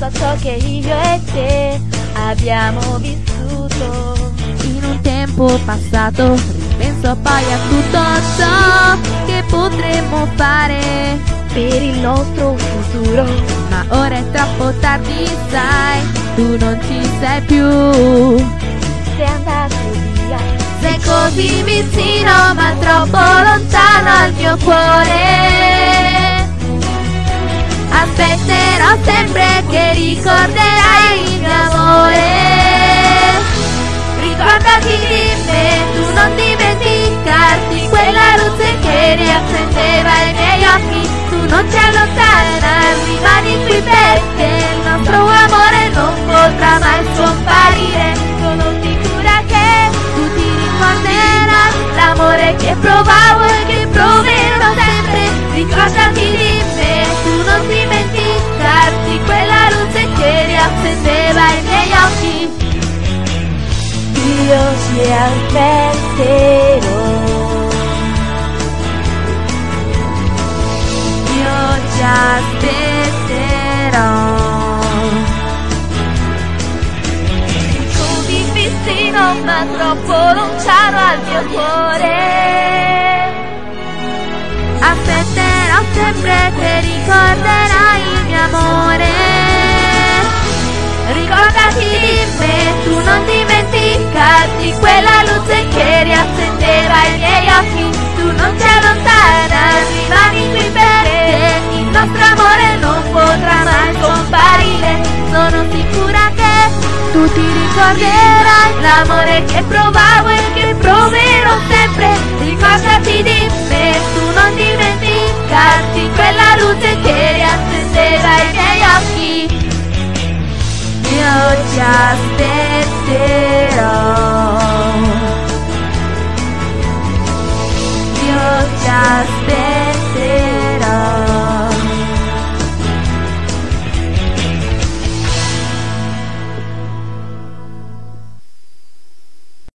penso a ciò che io e te abbiamo vissuto in un tempo passato, ripenso poi a tutto ciò che potremmo fare per il nostro futuro. Ma ora è troppo tardi, sai, tu non ci sei più. Sei andato via, sei così vicino ma troppo lontano al mio cuore. Aspetterò sempre che ricorderai il mio amore. Ricordati di me, tu non dimenticarti quella luce che riaccendeva i miei occhi. Tu non ti allontanare, rimani qui perché il nostro amore non potrà mai scomparire. Sono sicura che tu ti ricorderai l'amore che provavo e che proverò sempre. Ricordati di me, tu non dimenticarti quella luce che riaccendeva i miei occhi. Io ci aspetterò, io ci aspetterò. così vicino ma troppo lontano al mio cuore. Aspetterò sempre che ricorderai il mio amore. Ricordati di me, tu non dimenticarti quella luce che riaccendeva i miei occhi. Tu non ti allontanare, rimani qui perché il nostro amore non potrà mai scomparire. Sono sicura che tu ti ricorderai l'amore che provavo e che proverò sempre. Ricordati di me, tu non dimenticarti quella luce che riaccendeva i miei occhi. Io ci aspetterò, io ci aspetterò.